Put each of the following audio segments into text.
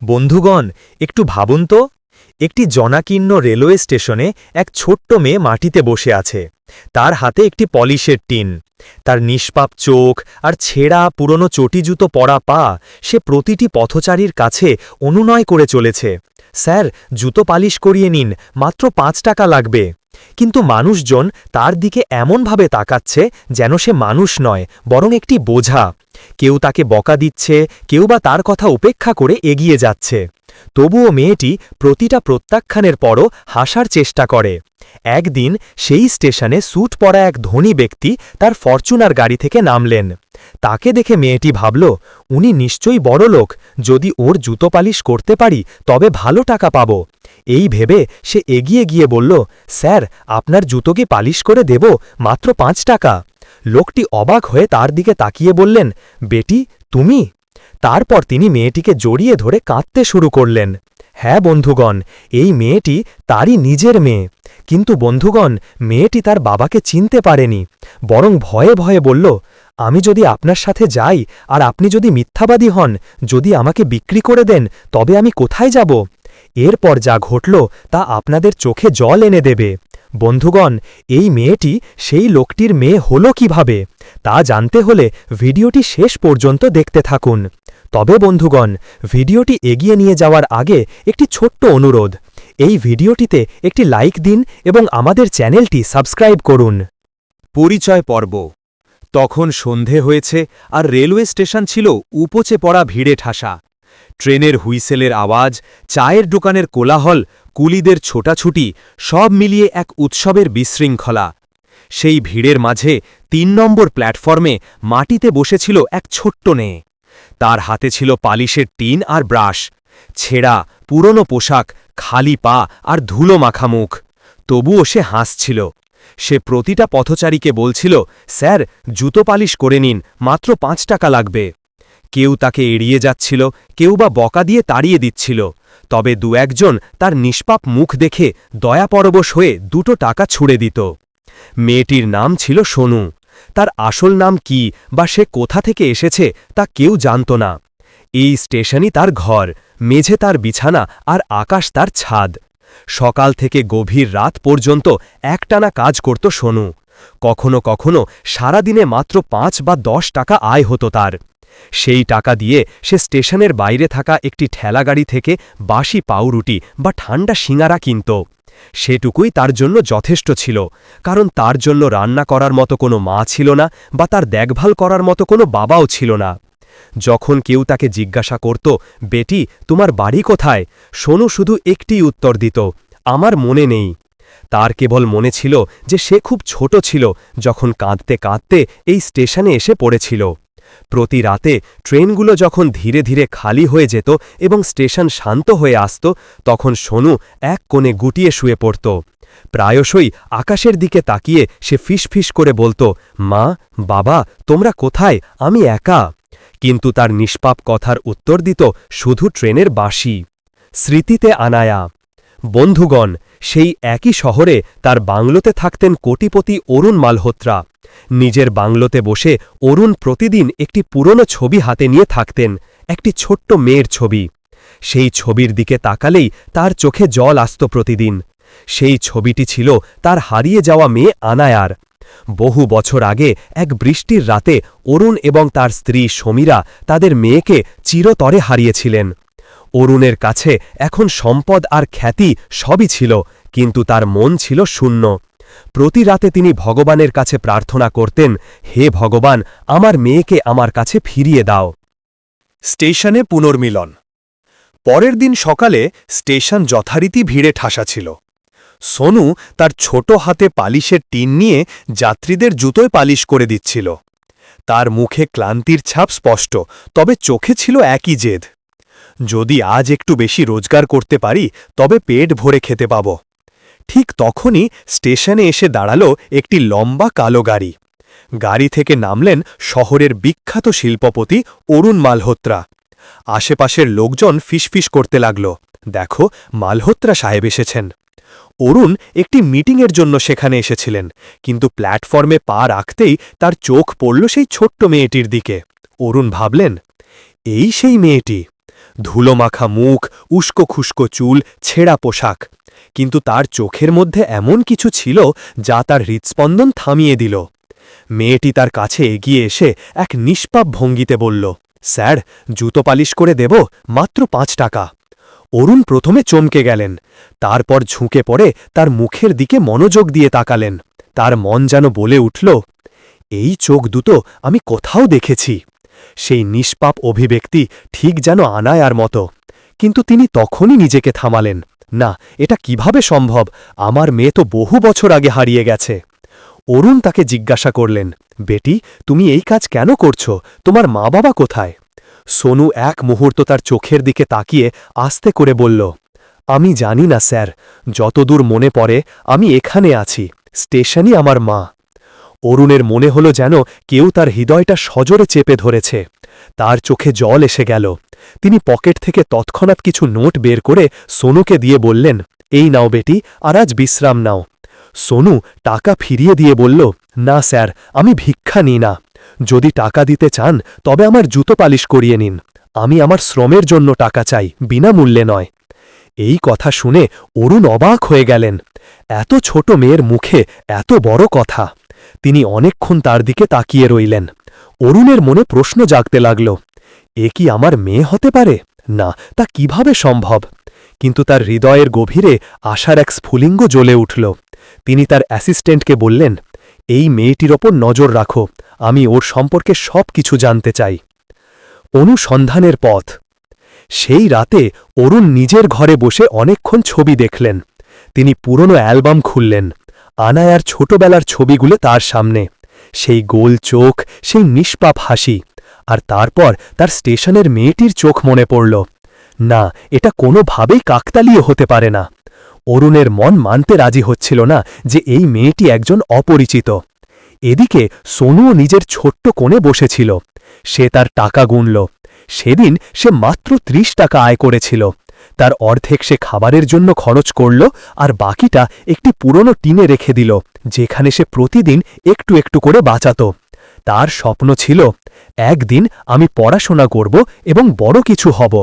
বন্ধুগণ, একটু ভাবুন তো, একটি জনাকীর্ণ রেলওয়ে স্টেশনে এক ছোট্ট মেয়ে মাটিতে বসে আছে। তার হাতে একটি পলিশের টিন। তার নিষ্পাপ চোখ আর ছেঁড়া পুরনো চটিজুতো পরা পা সে প্রতিটি পথচারীর কাছে অনুনয় করে চলেছে, স্যার, জুতো পালিশ করিয়ে নিন, মাত্র ৫ টাকা লাগবে। কিন্তু মানুষজন তার দিকে এমনভাবে তাকাচ্ছে যেন সে মানুষ নয়, বরং একটি বোঝা। কেউ তাকে বকা দিচ্ছে, কেউ বা তার কথা উপেক্ষা করে এগিয়ে যাচ্ছে। তবুও মেয়েটি প্রতিটা প্রত্যাখ্যানের পরও হাসার চেষ্টা করে। একদিন সেই স্টেশনে স্যুট পরা এক ধনী ব্যক্তি তার ফরচুনার গাড়ি থেকে নামলেন। তাকে দেখে মেয়েটি ভাবল, উনি নিশ্চয়ই বড়লোক, যদি ওর জুতো পালিশ করতে পারি তবে ভালো টাকা পাব। এই ভেবে সে এগিয়ে গিয়ে বলল, স্যার, আপনার জুতো কি পালিশ করে দেব, মাত্র ৫ টাকা। লোকটি অবাক হয়ে তার দিকে তাকিয়ে বললেন, বেটি, তুমি? তারপর তিনি মেয়েটিকে জড়িয়ে ধরে কাঁদতে শুরু করলেন। হ্যাঁ বন্ধুগণ, এই মেয়েটি তারই নিজের মেয়ে। কিন্তু বন্ধুগণ, মেয়েটি তার বাবাকে চিনতে পারেনি, বরং ভয়ে ভয়ে বলল, আমি যদি আপনার সাথে যাই আর আপনি যদি মিথ্যাবাদী হন, যদি আমাকে বিক্রি করে দেন, তবে আমি কোথায় যাব? এরপর যা ঘটল তা আপনাদের চোখে জল এনে দেবে। বন্ধুগণ, এই মেয়েটি সেই লোকটির মেয়ে হল কিভাবে, তা জানতে হলে ভিডিওটি শেষ পর্যন্ত দেখতে থাকুন। তবে বন্ধুগণ, ভিডিওটি এগিয়ে নিয়ে যাওয়ার আগে একটি ছোট্ট অনুরোধ, এই ভিডিওটিতে একটি লাইক দিন এবং আমাদের চ্যানেলটি সাবস্ক্রাইব করুন। পরিচয় পর্ব। তখন সন্ধে হয়েছে আর রেলওয়ে স্টেশন ছিল উপচে পড়া ভিড়ে ঠাসা। ট্রেনের হুইসেলের আওয়াজ, চায়ের দোকানের কোলাহল, কুলিদের ছোটাছুটি, সব মিলিয়ে এক উৎসবের বিশৃঙ্খলা। সেই ভিড়ের মাঝে ৩ নম্বর প্ল্যাটফর্মে মাটিতে বসেছিল এক ছোট্ট মেয়ে। তার হাতে ছিল পালিশের টিন আর ব্রাশ। ছেঁড়া পুরনো পোশাক, খালি পা আর ধুলো মাখা মুখ। তবুও সে হাসছিল। সে প্রতিটা পথচারীকে বলছিল, স্যার, জুতো পালিশ করে নিন, মাত্র ৫ টাকা লাগবে। কেউ তাকে এড়িয়ে যাচ্ছিল, কেউ বা বকা দিয়ে তাড়িয়ে দিচ্ছিল। তবে দু-একজন তার নিষ্পাপ মুখ দেখে দয়াপরবশ হয়ে ২ টাকা ছুড়ে দিত। মেয়েটির নাম ছিল সোনু। তার আসল নাম কি বা সে কোথা থেকে এসেছে তা কেউ জানত না। এই স্টেশনই তার ঘর, মেঝে তার বিছানা আর আকাশ তার ছাদ। সকাল থেকে গভীর রাত পর্যন্ত একটানা কাজ করত সোনু। কখনো কখনো সারাদিনে মাত্র ৫ বা ১০ টাকা আয় হতো তার। সেই টাকা দিয়ে সে স্টেশনের বাইরে থাকা একটি ঠেলাগাড়ি থেকে বাসি পাউরুটি বা ঠান্ডা সিঙারা কিনত। সেটুকুই তার জন্য যথেষ্ট ছিল, কারণ তার জন্য রান্না করার মতো কোনো মা ছিল না বা তার দেখভাল করার মতো কোনো বাবাও ছিল না। যখন কেউ তাকে জিজ্ঞাসা করত, বেটি, তোমার বাড়ি কোথায়, সোনু শুধু একটিই উত্তর দিত, আমার মনে নেই। তার কেবল মনে ছিল যে সে খুব ছোট ছিল যখন কাঁদতে কাঁদতে এই স্টেশনে এসে পড়েছিল। প্রতি রাতে ট্রেনগুলো যখন ধীরে ধীরে খালি হয়ে যেত এবং স্টেশন শান্ত হয়ে আসত, তখন সোনু এক কোণে গুটিয়ে শুয়ে পড়ত। প্রায়শই আকাশের দিকে তাকিয়ে সে ফিসফিস করে বলত, মা, বাবা, তোমরা কোথায়, আমি একা। কিন্তু তার নিষ্পাপ কথার উত্তর দিত শুধু ট্রেনের বাঁশি। স্মৃতিতে আনায়া। বন্ধুগণ, সেই একই শহরে তার বাংলোতে থাকতেন কোটিপতি অরুণ মালহোত্রা। নিজের বাংলোতে বসে অরুণ প্রতিদিন একটি পুরনো ছবি হাতে নিয়ে থাকতেন, একটি ছোট্ট মেয়ের ছবি। সেই ছবির দিকে তাকালেই তার চোখে জল আসত প্রতিদিন। সেই ছবিটি ছিল তার হারিয়ে যাওয়া মেয়ে আনায়ার। বহু বছর আগে এক বৃষ্টির রাতে অরুণ এবং তার স্ত্রী সমীরা তাদের মেয়েকে চিরতরে হারিয়েছিলেন। অরুণের কাছে এখন সম্পদ আর খ্যাতি সবই ছিল, কিন্তু তার মন ছিল শূন্য। প্রতি রাতে তিনি ভগবানের কাছে প্রার্থনা করতেন, হে ভগবান, আমার মেয়েকে আমার কাছে ফিরিয়ে দাও। স্টেশনে পুনর্মিলন। পরের দিন সকালে স্টেশন যথারীতি ভিড়ে ঠাসা ছিল। সোনু তার ছোট হাতে পালিশের টিন নিয়ে যাত্রীদের জুতোয় পালিশ করে দিচ্ছিল। তার মুখে ক্লান্তির ছাপ স্পষ্ট, তবে চোখে ছিল একই জেদ। যদি আজ একটু বেশি রোজগার করতে পারি তবে পেট ভরে খেতে পাব। ঠিক তখনই স্টেশনে এসে দাঁড়াল একটি লম্বা কালো গাড়ি। গাড়ি থেকে নামলেন শহরের বিখ্যাত শিল্পপতি অরুণ মালহোত্রা। আশেপাশের লোকজন ফিসফিস করতে লাগল, দেখো, মালহোত্রা সাহেব এসেছেন। অরুণ একটি মিটিংয়ের জন্য সেখানে এসেছিলেন, কিন্তু প্ল্যাটফর্মে পা রাখতেই তার চোখ পড়ল সেই ছোট্ট মেয়েটির দিকে। অরুণ ভাবলেন, এই সেই মেয়েটি। ধুলোমাখা মুখ, উস্কো খুস্কো চুল, ছেঁড়া পোশাক। কিন্তু তার চোখের মধ্যে এমন কিছু ছিল যা তার হৃৎস্পন্দন থামিয়ে দিল। মেয়েটি তার কাছে এগিয়ে এসে এক নিষ্পাপ ভঙ্গিতে বলল, স্যার, জুতো পালিশ করে দেব, মাত্র 5 টাকা। অরুণ প্রথমে চমকে গেলেন, তারপর ঝুঁকে পড়ে তার মুখের দিকে মনোযোগ দিয়ে তাকালেন। তার মন যেন বলে উঠল, এই চোখ দুটো আমি কোথাও দেখেছি। সেই নিষ্পাপ অভিব্যক্তি ঠিক যেন আনায়ার মতো। কিন্তু তিনি তখনই নিজেকে থামালেন। না, এটা কিভাবে সম্ভব? আমার মেয়ে তো বহু বছর আগে হারিয়ে গেছে। অরুণ তাকে জিজ্ঞাসা করলেন, বেটি, তুমি এই কাজ কেন করছো? তোমার মা বাবা কোথায়? সোনু এক মুহূর্ত তার চোখের দিকে তাকিয়ে আস্তে করে বলল, আমি জানি না স্যার, যতদূর মনে পড়ে আমি এখানে আছি, স্টেশনই আমার মা। অরুণের মনে হল যেন কেউ তার হৃদয়টা সজোরে চেপে ধরেছে। তার চোখে জল এসে গেল। তিনি পকেট থেকে তৎক্ষণাৎ কিছু নোট বের করে সোনুকে দিয়ে বললেন, এই নাও বেটি, আর আজ বিশ্রাম নাও। সোনু টাকা ফিরিয়ে দিয়ে বলল, না স্যার, আমি ভিক্ষা নিই না। যদি টাকা দিতে চান তবে আমার জুতো পালিশ করিয়ে নিন। আমি আমার শ্রমের জন্য টাকা চাই, বিনামূল্যে নয়। এই কথা শুনে অরুণ অবাক হয়ে গেলেন। এত ছোট মেয়ের মুখে এত বড় কথা। তিনি অনেকক্ষণ তার দিকে তাকিয়ে রইলেন। অরুণের মনে প্রশ্ন জাগতে লাগল, এ কি আমার মেয়ে হতে পারে? না, তা কিভাবে সম্ভব? কিন্তু তার হৃদয়ের গভীরে আশার এক স্ফুলিঙ্গ জ্বলে উঠল। তিনি তার অ্যাসিস্ট্যান্টকে বললেন, এই মেয়েটির ওপর নজর রাখো, আমি ওর সম্পর্কে সব কিছু জানতে চাই। অনুসন্ধানের পথ। সেই রাতে অরুণ নিজের ঘরে বসে অনেকক্ষণ ছবি দেখলেন। তিনি পুরনো অ্যালবাম খুললেন। আনায়ার ছোটবেলার ছবিগুলো তার সামনে, সেই গোল চোখ, সেই নিষ্পাপ হাসি। আর তারপর তার স্টেশনের মেয়েটির চোখ মনে পড়ল। না, এটা কোনোভাবেই কাকতালীয় হতে পারে না। অরুণের মন মানতে রাজি হচ্ছিল না যে এই মেয়েটি একজন অপরিচিত। এদিকে সোনুও নিজের ছোট্ট কোণে বসেছিল। সে তার টাকা গুনল। সেদিন সে মাত্র 30 টাকা আয় করেছিল। তার অর্ধেক সে খাবারের জন্য খরচ করল, আর বাকিটা একটি পুরনো টিনে রেখে দিল, যেখানে সে প্রতিদিন একটু একটু করে বাঁচাত। তার স্বপ্ন ছিল, একদিন আমি পড়াশোনা করব এবং বড় কিছু হব।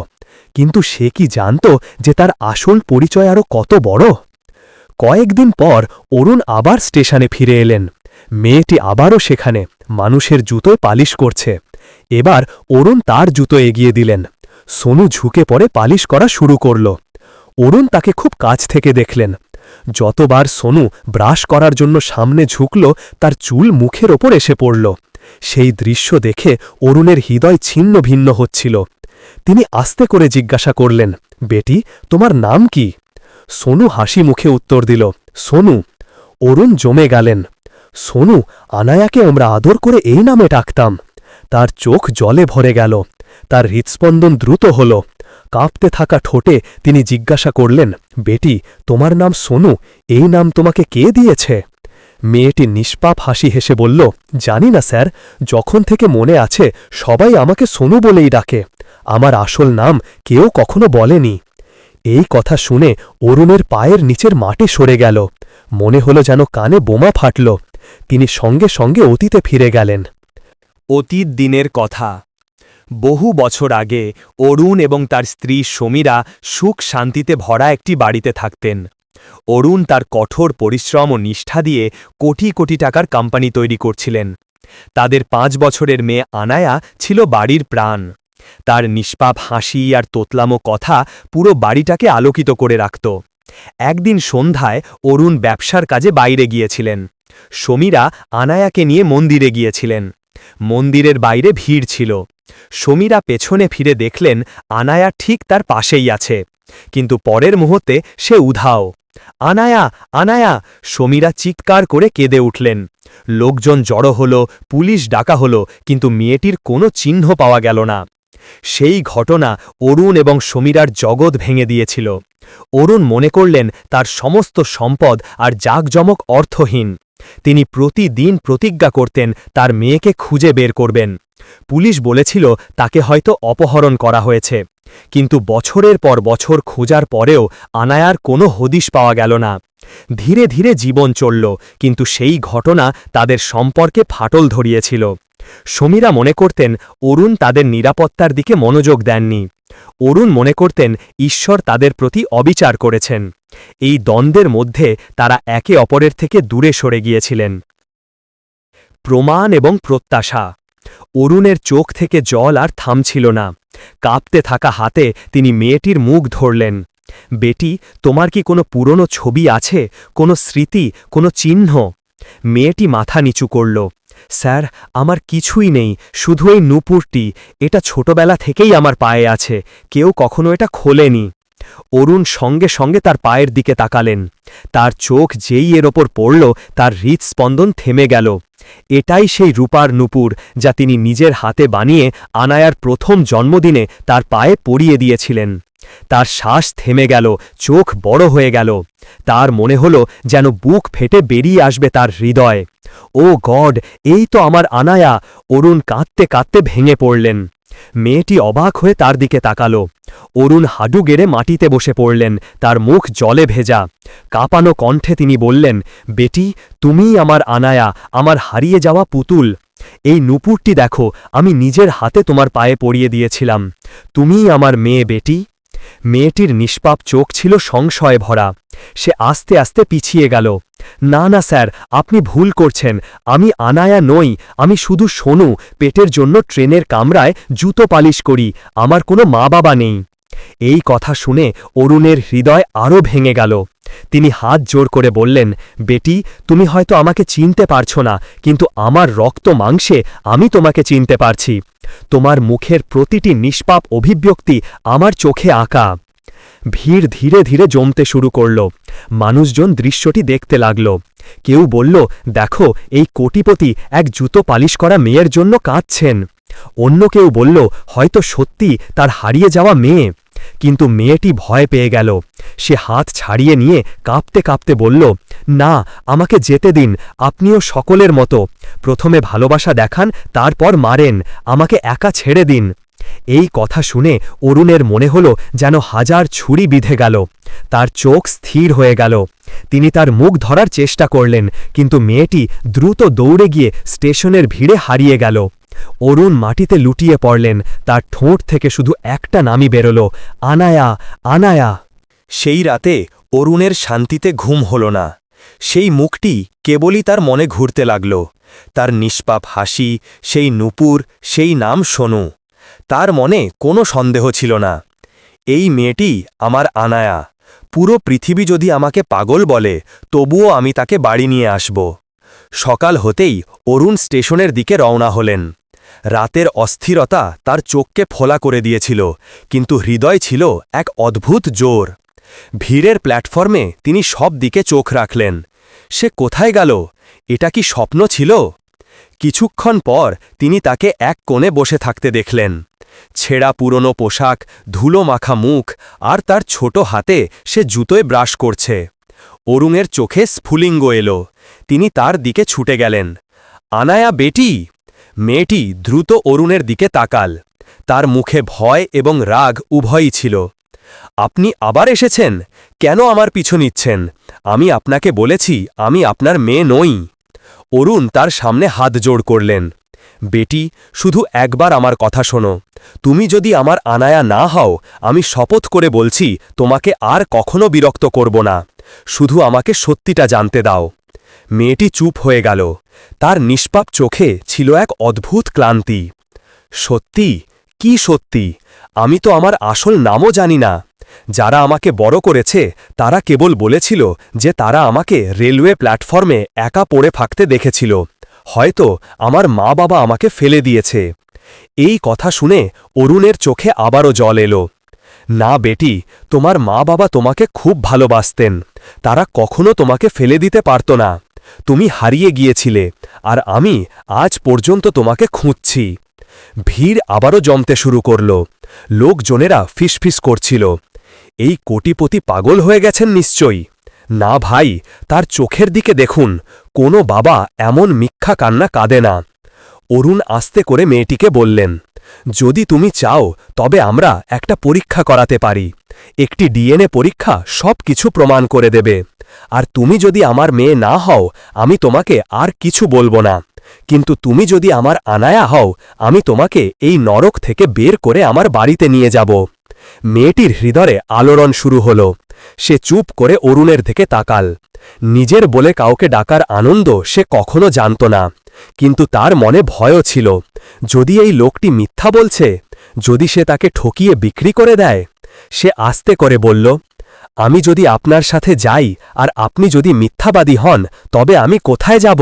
কিন্তু সে কি জানত যে তার আসল পরিচয় আরও কত বড়? কয়েকদিন পর অরুণ আবার স্টেশনে ফিরে এলেন। মেয়েটি আবারও সেখানে মানুষের জুতোয় পালিশ করছে। এবার অরুণ তার জুতো এগিয়ে দিলেন। সোনু ঝুঁকে পড়ে পালিশ করা শুরু করল। অরুণ তাকে খুব কাছ থেকে দেখলেন। যতবার সোনু ব্রাশ করার জন্য সামনে ঝুঁকল, তার চুল মুখের ওপর এসে পড়ল। সেই দৃশ্য দেখে অরুণের হৃদয় ছিন্ন ভিন্ন হচ্ছিল। তিনি আস্তে করে জিজ্ঞাসা করলেন, বেটি, তোমার নাম কি? সোনু হাসি মুখে উত্তর দিল, সোনু। অরুণ জমে গেলেন। সোনু, আনায়াকে আমরা আদর করে এই নামে ডাকতাম। তার চোখ জলে ভরে গেল। তার হৃৎস্পন্দন দ্রুত হল। কাঁপতে থাকা ঠোঁটে তিনি জিজ্ঞাসা করলেন, বেটি, তোমার নাম সোনু, এই নাম তোমাকে কে দিয়েছে? মেয়েটি নিষ্পাপ হাসি হেসে বলল, জানি না স্যার, যখন থেকে মনে আছে সবাই আমাকে সোনু বলেই ডাকে। আমার আসল নাম কেউ কখনো বলেনি। এই কথা শুনে অরুণের পায়ের নিচের মাটি সরে গেল। মনে হল যেন কানে বোমা ফাটল। তিনি সঙ্গে সঙ্গে অতীতে ফিরে গেলেন। অতীত দিনের কথা। বহু বছর আগে অরুণ এবং তার স্ত্রী সমীরা সুখ শান্তিতে ভরা একটি বাড়িতে থাকতেন। অরুণ তার কঠোর পরিশ্রম ও নিষ্ঠা দিয়ে কোটি কোটি টাকার কোম্পানি তৈরি করছিলেন। তাদের 5 বছরের মেয়ে আনায়া ছিল বাড়ির প্রাণ। তার নিষ্পাপ হাসি আর তোতলামো কথা পুরো বাড়িটাকে আলোকিত করে রাখত। একদিন সন্ধ্যায় অরুণ ব্যবসার কাজে বাইরে গিয়েছিলেন। সমীরা আনায়াকে নিয়ে মন্দিরে গিয়েছিলেন। মন্দিরের বাইরে ভিড় ছিল। সমীরা পেছনে ফিরে দেখলেন আনায়া ঠিক তার পাশেই আছে, কিন্তু পরের মুহূর্তে সে উধাও। আনায়া, আনায়া! সমীরা চিৎকার করে কেঁদে উঠলেন। লোকজন জড়ো হল, পুলিশ ডাকা হল, কিন্তু মেয়েটির কোনো চিহ্ন পাওয়া গেল না। সেই ঘটনা অরুণ এবং সমীরার জগৎ ভেঙে দিয়েছিল। অরুণ মনে করলেন তার সমস্ত সম্পদ আর জাঁকজমক অর্থহীন। তিনি প্রতিদিন প্রতিজ্ঞা করতেন তার মেয়েকে খুঁজে বের করবেন। পুলিশ বলেছিল তাকে হয়তো অপহরণ করা হয়েছে, কিন্তু বছরের পর বছর খোঁজার পরেও আনায়ার কোনো হদিশ পাওয়া গেল না। ধীরে ধীরে জীবন চলল, কিন্তু সেই ঘটনা তাদের সম্পর্কে ফাটল ধরিয়েছিল। সমীরা মনে করতেন অরুণ তাদের নিরাপত্তার দিকে মনোযোগ দেননি। অরুণ মনে করতেন ঈশ্বর তাদের প্রতি অবিচার করেছেন। এই দ্বন্দ্বের মধ্যে তারা একে অপরের থেকে দূরে সরে গিয়েছিলেন। প্রমাণ এবং প্রত্যাশা। অরুণের চোখ থেকে জল আর থামছিল না। কাঁপতে থাকা হাতে তিনি মেয়েটির মুখ ধরলেন। বেটি, তোমার কি কোনো পুরনো ছবি আছে, কোনো স্মৃতি, কোনো চিহ্ন? মেয়েটি মাথা নিচু করল। স্যার, আমার কিছুই নেই, শুধু এই নূপুরটি। এটা ছোটবেলা থেকেই আমার পায়ে আছে, কেউ কখনো এটা খোলেনি। অরুণ সঙ্গে সঙ্গে তার পায়ের দিকে তাকালেন। তার চোখ যেই এর ওপর পড়ল, তার হৃৎস্পন্দন থেমে গেল। এটাই সেই রূপার নূপুর যা তিনি নিজের হাতে বানিয়ে আনায়ার প্রথম জন্মদিনে তার পায়ে পরিয়ে দিয়েছিলেন। তার শ্বাস থেমে গেল, চোখ বড় হয়ে গেল। তার মনে হল যেন বুক ফেটে বেরিয়ে আসবে তার হৃদয়। ও গড, এই তো আমার আনায়া! অরুণ কাঁদতে কাঁদতে ভেঙে পড়লেন। মেয়েটি অবাক হয়ে তার দিকে তাকাল। অরুণ হাঁটু গেড়ে মাটিতে বসে পড়লেন, তার মুখ জলে ভেজা। কাঁপানো কণ্ঠে তিনি বললেন, বেটি, তুমিই আমার আনায়া, আমার হারিয়ে যাওয়া পুতুল। এই নূপুরটি দেখো, আমি নিজের হাতে তোমার পায়ে পরিয়ে দিয়েছিলাম। তুমিই আমার মেয়ে, বেটি। মেয়েটির নিষ্পাপ চোখ ছিল সংশয়ে ভরা। সে আস্তে আস্তে পিছিয়ে গেল। না না স্যার, আপনি ভুল করছেন। আমি আনায়া নই, আমি শুধু সোনু, পেটের জন্য ট্রেনের কামরায় জুতো পালিশ করি। আমার কোনো মা বাবা নেই। এই কথা শুনে অরুণের হৃদয় আরও ভেঙে গেল। তিনি হাত জোর করে বললেন, বেটি, তুমি হয়তো আমাকে চিনতে পারছো না, কিন্তু আমার রক্ত মাংসে আমি তোমাকে চিনতে পারছি। তোমার মুখের প্রতিটি নিষ্পাপ অভিব্যক্তি আমার চোখে আঁকা। ভিড় ধীরে ধীরে জমতে শুরু করল। মানুষজন দৃশ্যটি দেখতে লাগল। কেউ বলল, দেখো, এই কোটিপতি এক জুতো পালিশ করা মেয়ের জন্য কাঁদছেন। অন্য কেউ বলল, হয়তো সত্যি তার হারিয়ে যাওয়া মেয়ে। কিন্তু মেয়েটি ভয় পেয়ে গেল। সে হাত ছাড়িয়ে নিয়ে কাঁপতে কাঁপতে বলল, না, আমাকে যেতে দিন। আপনিও সকলের মতো প্রথমে ভালোবাসা দেখান, তারপর মারেন। আমাকে একা ছেড়ে দিন। এই কথা শুনে অরুণের মনে হল যেন হাজার ছুরি বিঁধে গেল। তার চোখ স্থির হয়ে গেল। তিনি তার মুখ ধরার চেষ্টা করলেন, কিন্তু মেয়েটি দ্রুত দৌড়ে গিয়ে স্টেশনের ভিড়ে হারিয়ে গেল। অরুণ মাটিতে লুটিয়ে পড়লেন। তার ঠোঁট থেকে শুধু একটা নামই বেরোল, আনায়া, আনায়া। সেই রাতে অরুণের শান্তিতে ঘুম হল না। সেই মুখটি কেবলই তার মনে ঘুরতে লাগল। তার নিষ্পাপ হাসি, সেই নূপুর, সেই নাম সোনু। তার মনে কোনো সন্দেহ ছিল না। এই মেয়েটি আমার আনায়া। পুরো পৃথিবী যদি আমাকে পাগল বলে, তবুও আমি তাকে বাড়ি নিয়ে আসব। সকাল হতেই অরুণ স্টেশনের দিকে রওনা হলেন। রাতের অস্থিরতা তার চোখকে ফোলা করে দিয়েছিল, কিন্তু হৃদয় ছিল এক অদ্ভুত জোর। ভিড়ের প্ল্যাটফর্মে তিনি সব দিকে চোখ রাখলেন। সে কোথায় গেল? এটা কি স্বপ্ন ছিল? কিছুক্ষণ পর তিনি তাকে এক কোণে বসে থাকতে দেখলেন। ছেঁড়া পুরনো পোশাক, ধুলো মাখা মুখ, আর তার ছোট হাতে সে জুতোয় ব্রাশ করছে। অরুণের চোখে স্ফুলিঙ্গ এলো। তিনি তার দিকে ছুটে গেলেন। আনায়া, বেটি! মেয়েটি দ্রুত অরুণের দিকে তাকাল। তার মুখে ভয় এবং রাগ উভয়ই ছিল। আপনি আবার এসেছেন? কেন আমার পিছু নিচ্ছেন? আমি আপনাকে বলেছি আমি আপনার মেয়ে নই। অরুণ তার সামনে হাত জোড় করলেন। বেটি, শুধু একবার আমার কথা শোনো। তুমি যদি আমার আনায়া না হও, আমি শপথ করে বলছি তোমাকে আর কখনো বিরক্ত করব না। শুধু আমাকে সত্যিটা জানতে দাও। মেয়েটি চুপ হয়ে গেল। তার নিষ্পাপ চোখে ছিল এক অদ্ভুত ক্লান্তি। সত্যি? কি সত্যি? আমি তো আমার আসল নামও জানি না। যারা আমাকে বড় করেছে তারা কেবল বলেছিল যে তারা আমাকে রেলওয়ে প্ল্যাটফর্মে একা পড়ে থাকতে দেখেছিল। হয়তো আমার মা বাবা আমাকে ফেলে দিয়েছে। এই কথা শুনে অরুণের চোখে আবারও জল এলো। না বেটি, তোমার মা বাবা তোমাকে খুব ভালোবাসতেন। তারা কখনো তোমাকে ফেলে দিতে পারত না। তুমি হারিয়ে গিয়েছিলে, আর আমি আজ পর্যন্ত তোমাকে খুঁজছি। ভিড় আবারও জমতে শুরু করল। লোকজনেরা ফিসফিস করছিল, এই কোটিপতি পাগল হয়ে গেছেন নিশ্চয়ই। না ভাই, তার চোখের দিকে দেখুন। কোনো বাবা এমন মিথ্যা কান্না কাঁদে না। অরুণ আস্তে করে মেয়েটিকে বললেন, যদি তুমি চাও তবে আমরা একটা পরীক্ষা করাতে পারি। একটি ডিএনএ পরীক্ষা সব কিছু প্রমাণ করে দেবে। আর তুমি যদি আমার মেয়ে না হও, আমি তোমাকে আর কিছু বলবো না। কিন্তু তুমি যদি আমার আনায়া হও, আমি তোমাকে এই নরক থেকে বের করে আমার বাড়িতে নিয়ে যাব। মেয়েটির হৃদয়ে আলোড়ন শুরু হল। সে চুপ করে অরুণের দিকে তাকাল। নিজের বলে কাউকে ডাকার আনন্দ সে কখনো জানত না, কিন্তু তার মনে ভয়ও ছিল। যদি এই লোকটি মিথ্যা বলছে, যদি সে তাকে ঠকিয়ে বিক্রি করে দেয়। সে আস্তে করে বলল, আমি যদি আপনার সাথে যাই আর আপনি যদি মিথ্যাবাদী হন, তবে আমি কোথায় যাব?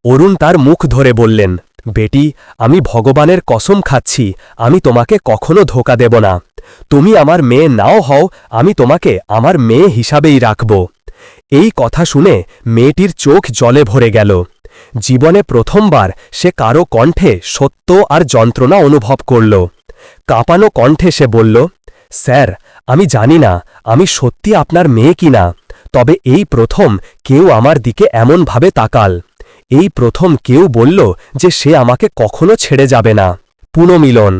অরুণ তার মুখ ধরে বললেন, বেটি, আমি ভগবানের কসম খাচ্ছি, আমি তোমাকে কখনো ধোঁকা দেব না। তুমি আমার মেয়ে নাও হও, আমি তোমাকে আমার মেয়ে হিসাবেই রাখব। এই কথা শুনে মেয়েটির চোখ জলে ভরে গেল। জীবনে প্রথমবার সে কারো কণ্ঠে সত্য আর যন্ত্রণা অনুভব করল। কাঁপানো কণ্ঠে সে বলল, স্যার, আমি জানি না আমি সত্যি আপনার মেয়ে কিনা, তবে এই প্রথম কেউ আমার দিকে এমনভাবে তাকাল। এই প্রথম কেউ বলল যে সে আমাকে কখনো ছেড়ে যাবে না। পুনর্মিলন।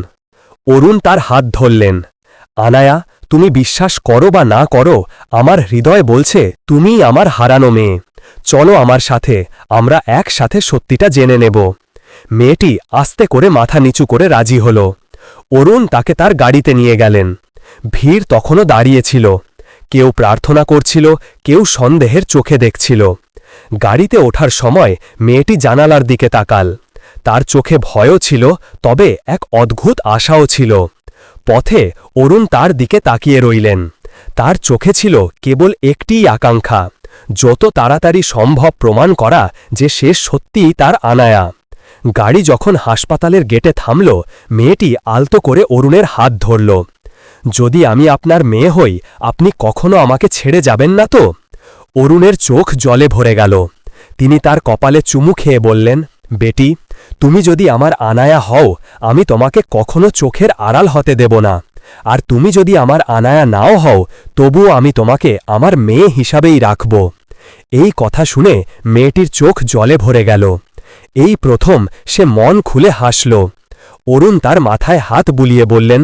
অরুণ তার হাত ধরলেন। আনায়া, তুমি বিশ্বাস করো বা না করো, আমার হৃদয় বলছে তুমিই আমার হারানো মেয়ে। চলো আমার সাথে, আমরা একসাথে সত্যিটা জেনে নেব। মেয়েটি আস্তে করে মাথা নিচু করে রাজি হল। অরুণ তাকে তার গাড়িতে নিয়ে গেলেন। ভিড় তখনও দাঁড়িয়েছিল। কেউ প্রার্থনা করছিল, কেউ সন্দেহের চোখে দেখছিল। গাড়িতে ওঠার সময় মেয়েটি জানালার দিকে তাকাল। তার চোখে ভয়ও ছিল, তবে এক অদ্ভুত আশাও ছিল। পথে অরুণ তার দিকে তাকিয়ে রইলেন। তার চোখে ছিল কেবল একটিই আকাঙ্ক্ষা, যত তাড়াতাড়ি সম্ভব প্রমাণ করা যে সে সত্যিই তার আনায়া। গাড়ি যখন হাসপাতালের গেটে থামল, মেয়েটি আলতো করে অরুণের হাত ধরল। যদি আমি আপনার মেয়ে হই, আপনি কখনো আমাকে ছেড়ে যাবেন না তো? অরুণের চোখ জলে ভরে গেল। তিনি তার কপালে চুমু খেয়ে বললেন, বেটি, তুমি যদি আমার আনায়া হও, আমি তোমাকে কখনো চোখের আড়াল হতে দেব না। আর তুমি যদি আমার আনায়া নাও হও, তবুও আমি তোমাকে আমার মেয়ে হিসাবেই রাখব। এই কথা শুনে মেয়েটির চোখ জলে ভরে গেল। এই প্রথম সে মন খুলে হাসল। অরুণ তার মাথায় হাত বুলিয়ে বললেন,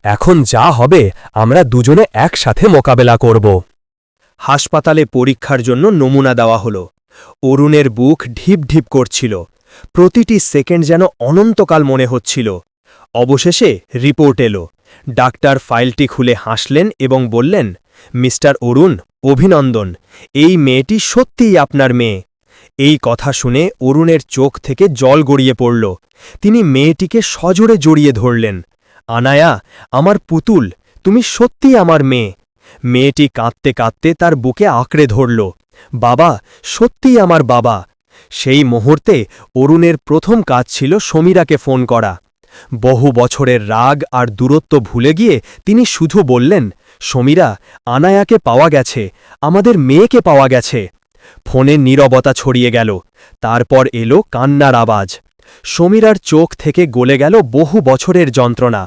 এখন যা হবে আমরা দুজনে একসাথে মোকাবেলা করব। হাসপাতালে পরীক্ষার জন্য নমুনা দেওয়া হলো। অরুণের বুক ঢিপ ঢিপ করছিল। প্রতিটি সেকেন্ড যেন অনন্তকাল মনে হচ্ছিল। অবশেষে রিপোর্ট এলো। ডাক্তার ফাইলটি খুলে হাসলেন এবং বললেন, মিস্টার অরুণ, অভিনন্দন, এই মেয়েটি সত্যিই আপনার মেয়ে। এই কথা শুনে অরুণের চোখ থেকে জল গড়িয়ে পড়ল। তিনি মেয়েটিকে সজোরে জড়িয়ে ধরলেন। আনায়া, আমার পুতুল, তুমি সত্যিই আমার মেয়ে। মেয়েটি কাঁদতে কাঁদতে তার বুকে আঁকড়ে ধরল। বাবা, সত্যিই আমার বাবা। সেই মুহূর্তে অরুণের প্রথম কাজ ছিল সমীরাকে ফোন করা। বহু বছরের রাগ আর দূরত্ব ভুলে গিয়ে তিনি শুধু বললেন, সমীরা, আনায়াকে পাওয়া গেছে, আমাদের মেয়েকে পাওয়া গেছে। ফোনে নীরবতা ছড়িয়ে গেল। তারপর এলো কান্নার আওয়াজ। সমীরার চোখ থেকে গলে গেল বহু বছরের যন্ত্রণা।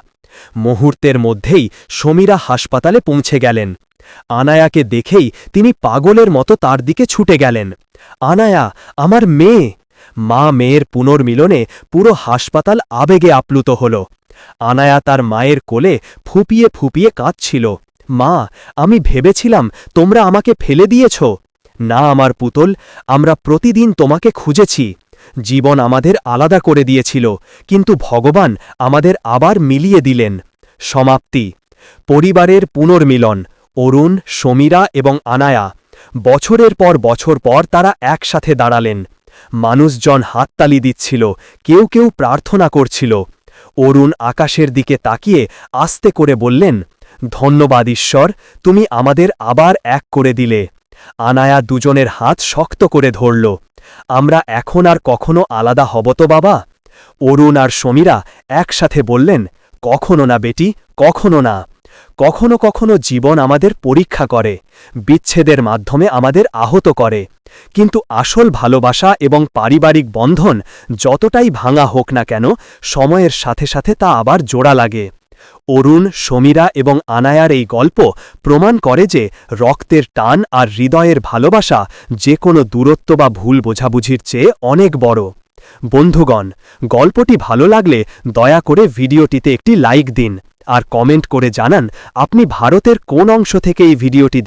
মুহূর্তের মধ্যেই সমীরা হাসপাতালে পৌঁছে গেলেন। আনায়াকে দেখেই তিনি পাগলের মতো তার দিকে ছুটে গেলেন। আনায়া, আমার মেয়ে! মা মেয়ের পুনর্মিলনে পুরো হাসপাতাল আবেগে আপ্লুত হল। আনায়া তার মায়ের কোলে ফুপিয়ে ফুপিয়ে কাঁদছিল। মা, আমি ভেবেছিলাম তোমরা আমাকে ফেলে দিয়েছ। না আমার পুতুল, আমরা প্রতিদিন তোমাকে খুঁজেছি। জীবন আমাদের আলাদা করে দিয়েছিল, কিন্তু ভগবান আমাদের আবার মিলিয়ে দিলেন। সমাপ্তি। পরিবারের পুনর্মিলন। অরুণ, সমীরা এবং আনায়া। বছরের পর বছর পর তারা একসাথে দাঁড়ালেন। মানুষজন হাততালি দিচ্ছিল, কেউ কেউ প্রার্থনা করছিল। অরুণ আকাশের দিকে তাকিয়ে আস্তে করে বললেন, ধন্যবাদ ঈশ্বর, তুমি আমাদের আবার এক করে দিলে। আনায়া দুজনের হাত শক্ত করে ধরল। আমরা এখন আর কখনো আলাদা হব তো বাবা? অরুণ আর সমীরা একসাথে বললেন, কখনো না বেটি, কখনো না। কখনো কখনো জীবন আমাদের পরীক্ষা করে, বিচ্ছেদের মাধ্যমে আমাদের আহত করে, কিন্তু আসল ভালোবাসা এবং পারিবারিক বন্ধন যতটাই ভাঙা হোক না কেন, সময়ের সাথে সাথে তা আবার জোড়া লাগে। অরুণ, সমীরা এবং আনায়ার এই গল্প প্রমাণ করে যে রক্তের টান আর হৃদয়ের ভালোবাসা যে কোনো দূরত্ব বা ভুল বোঝাবুঝির চেয়ে অনেক বড়। বন্ধুগণ, গল্পটি ভালো লাগলে দয়া করে ভিডিওটিতে একটি লাইক দিন আর কমেন্ট করে জানান আপনি ভারতের কোন অংশ থেকে এই ভিডিওটি